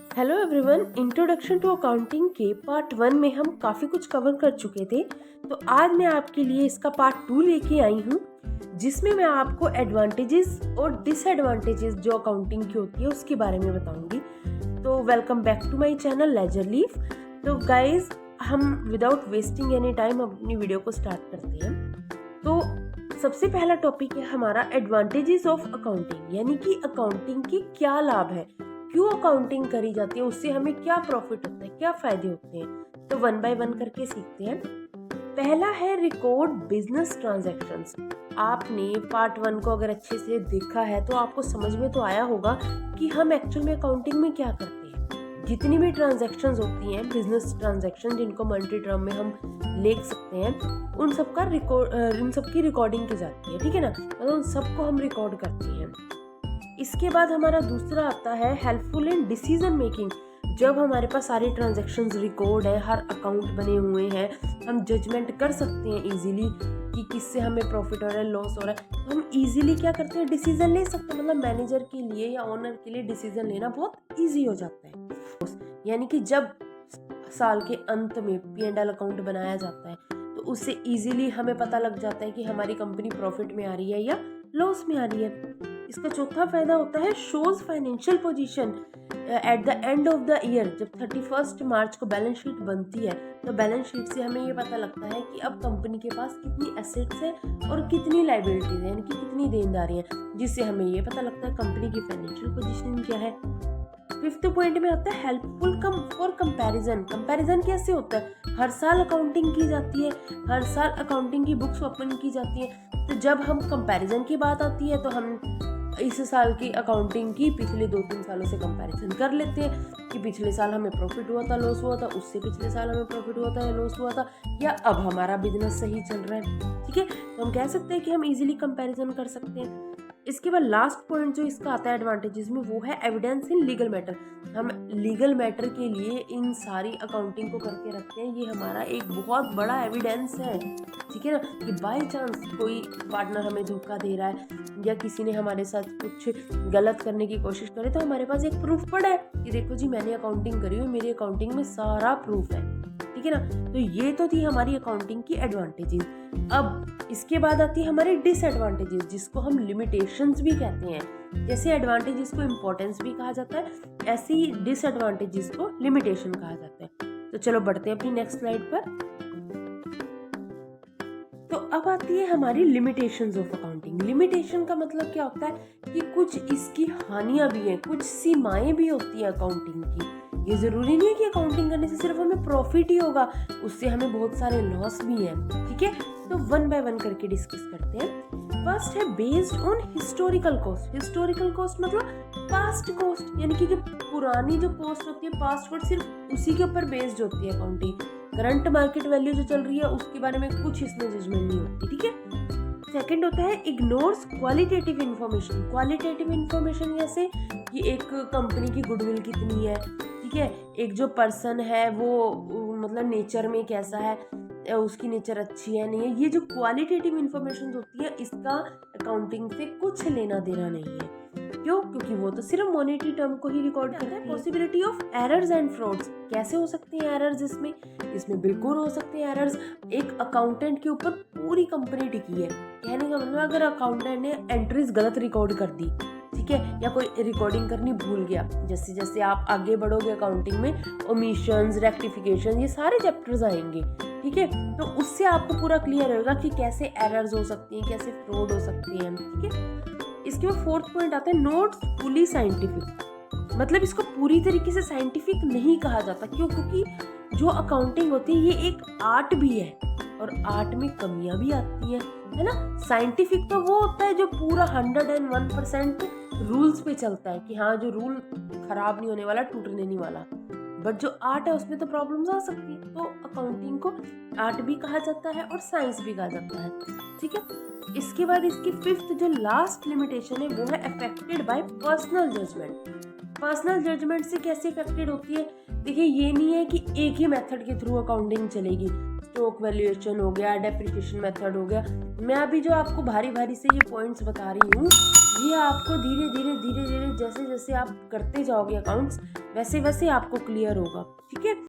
Hello everyone, introduction to accounting के part 1 में हम काफ़ी कुछ कवर कर चुके थे। तो आज मैं आपके लिए इसका पार्ट 2 लेके आई हूँ, जिसमें मैं आपको एडवांटेजेस और डिसएडवांटेजेस जो अकाउंटिंग की होती है उसके बारे में बताऊंगी। तो welcome back to my channel ledger leaf. तो गाइज, हम विदाउट वेस्टिंग एनी टाइम अपनी वीडियो को स्टार्ट करते हैं। तो सबसे पहला टॉपिक है हमारा एडवांटेजेस ऑफ अकाउंटिंग, यानी कि अकाउंटिंग के क्या लाभ है, क्यों अकाउंटिंग करी जाती है, उससे हमें क्या प्रॉफिट होता है, क्या फायदे होते हैं। तो वन बाय वन करके सीखते हैं। पहला है रिकॉर्ड बिजनेस ट्रांजैक्शंस। आपने पार्ट 1 को अगर अच्छे से देखा है तो आपको समझ में तो आया होगा कि हम एक्चुअल में अकाउंटिंग में क्या करते हैं। जितनी भी ट्रांजैक्शंस होती हैं, बिजनेस ट्रांजैक्शन जिनको मल्टी टर्म में हम लिख सकते हैं, उन सबकी रिकॉर्डिंग की जाती है, ठीक है ना। मतलब उन सबको हम रिकॉर्ड करते हैं। इसके बाद हमारा दूसरा आता है हेल्पफुल इन डिसीजन मेकिंग। जब हमारे पास सारे ट्रांजैक्शंस रिकॉर्ड है, हर अकाउंट बने हुए हैं, हम जजमेंट कर सकते हैं इजीली कि किससे हमें प्रॉफिट हो रहा है, लॉस हो रहा है। तो हम इजीली क्या करते हैं, डिसीजन ले सकते हैं। मतलब मैनेजर के लिए या ओनर के लिए डिसीजन लेना बहुत ईजी हो जाता है। यानी कि जब साल के अंत में P&L अकाउंट बनाया जाता है तो उससे इजीली हमें पता लग जाता है कि हमारी कंपनी प्रॉफिट में आ रही है या लॉस में आ रही है। इसका चौथा फायदा होता है shows financial position at the end of the year. जब 31 मार्च को बैलेंस शीट बनती है तो बैलेंस शीट से हमें ये पता लगता है कि अब कंपनी के पास कितनी एसेट्स है और कितनी लायबिलिटीज है, यानी कि कितनी देनदारी है, जिससे हमें ये पता लगता है कंपनी की फाइनेंशियल पोजीशन क्या है। फिफ्थ पॉइंट में आता है हेल्पफुल फॉर कंपैरिजन। कंपैरिजन कैसे होता है, हर साल अकाउंटिंग की जाती है, हर साल अकाउंटिंग की बुक्स ओपन की जाती है। तो जब हम कंपैरिजन की बात आती है तो हम इस साल की अकाउंटिंग की पिछले 2-3 सालों से कंपैरिजन कर लेते हैं कि पिछले साल हमें प्रॉफिट हुआ था, लॉस हुआ था, उससे पिछले साल हमें प्रॉफिट हुआ था या लॉस हुआ था, या अब हमारा बिजनेस सही चल रहा है, ठीक है। तो हम कह सकते हैं कि हम इजीली कंपैरिजन कर सकते हैं। इसके बाद लास्ट पॉइंट जो इसका आता है एडवांटेजेस में, वो है एविडेंस इन लीगल मैटर। हम लीगल मैटर के लिए इन सारी अकाउंटिंग को करके रखते हैं। ये हमारा एक बहुत बड़ा एविडेंस है, ठीक है ना, कि बाय चांस कोई पार्टनर हमें धोखा दे रहा है या किसी ने हमारे साथ कुछ गलत करने की कोशिश करे तो हमारे पास एक प्रूफ पड़ा है कि देखो जी, मैंने अकाउंटिंग करी हुई, मेरी अकाउंटिंग में सारा प्रूफ है, ठीक है ना। तो ये तो थी हमारी अकाउंटिंग की एडवांटेजेस। अब इसके बाद आती है हमारी डिसएडवांटेजेस, जिसको हम लिमिटेशंस भी कहते हैं। जैसे एडवांटेजेस को इम्पोर्टेंस भी कहा जाता है, ऐसे ही डिसएडवांटेजेस को लिमिटेशन कहा जाता है। तो चलो बढ़ते हैं अपनी नेक्स्ट स्लाइड पर। तो अब आती है हमारी लिमिटेशंस ऑफ अकाउंटिंग। लिमिटेशन का मतलब क्या होता है कि कुछ इसकी हानियां भी हैं, कुछ सीमाएं भी होती है अकाउंटिंग की। ये जरूरी नहीं है कि अकाउंटिंग करने से सिर्फ हमें प्रॉफिट ही होगा, उससे हमें बहुत सारे लॉस भी हैं, ठीक है। तो वन बाय वन करके डिस्कस करते हैं। फर्स्ट है based on historical cost. Historical cost मतलब पास्ट कॉस्ट, यानी कि पुरानी जो कॉस्ट होती है, पास्ट कॉस्ट, सिर्फ उसी के ऊपर बेस्ड होती है अकाउंटिंग। करंट मार्केट वैल्यू जो चल रही है उसके बारे में कुछ इसमें जजमेंट नहीं होती, ठीक है। सेकंड होता है ignores qualitative information. Qualitative information जैसे कि एक कंपनी की गुडविल कितनी है, ठीक है, एक जो पर्सन है वो मतलब नेचर में कैसा है, उसकी नेचर अच्छी है नहीं है, ये जो क्वालिटेटिव इन्फॉर्मेशन होती है इसका अकाउंटिंग से कुछ लेना देना नहीं है। क्यों? क्योंकि वो तो सिर्फ मॉनेटरी टर्म को ही रिकॉर्ड करता है। Possibility of errors and frauds. कैसे हो सकते हैं एरर्स इसमें बिल्कुल हो सकते हैं एरर्स। एक अकाउंटेंट के ऊपर पूरी कंपनी टिकी है, कहने का मतलब अगर अकाउंटेंट ने एंट्रीज गलत रिकॉर्ड कर दी, ठीक है, या कोई रिकॉर्डिंग करनी भूल गया, जैसे जैसे आप आगे बढ़ोगे अकाउंटिंग में ओमिशंस, रेक्टिफिकेशन, ये सारे चैप्टर्स आएंगे, ठीक है। तो उससे आपको पूरा क्लियर होगा कि कैसे एरर्स हो सकती हैं, कैसे फ्रॉड हो सकती हैं, ठीक है। इसके बाद फोर्थ पॉइंट आता है नॉट फुली साइंटिफिक। मतलब इसको पूरी तरीके से साइंटिफिक नहीं कहा जाता। क्यों? क्योंकि जो अकाउंटिंग होती है ये एक आर्ट भी है और आर्ट में कमियां भी आती हैं, है ना। साइंटिफिक तो वो होता है जो पूरा 101% रूल्स पे चलता है कि हाँ, जो रूल खराब नहीं होने वाला, टूटने नहीं वाला। बट जो आर्ट है उसमें तो प्रॉब्लम्स आ सकती है। तो अकाउंटिंग को आर्ट भी कहा जाता है और साइंस भी कहा जाता है, ठीक है। इसके बाद इसकी फिफ्थ जो लास्ट लिमिटेशन है वो है affected by personal judgment. Personal judgment से कैसे अफेक्टेड होती है? देखिए, ये नहीं है कि एक ही मेथड के थ्रू अकाउंटिंग चलेगी। स्टॉक वैल्यूएशन हो गया, डेप्रिसिएशन मेथड हो गया। मैं अभी जो आपको भारी भारी से ये पॉइंट्स बता रही हूँ, ये आपको धीरे धीरे जैसे जैसे आप करते जाओगे अकाउंट्स, वैसे वैसे आपको क्लियर होगा। ठीक है।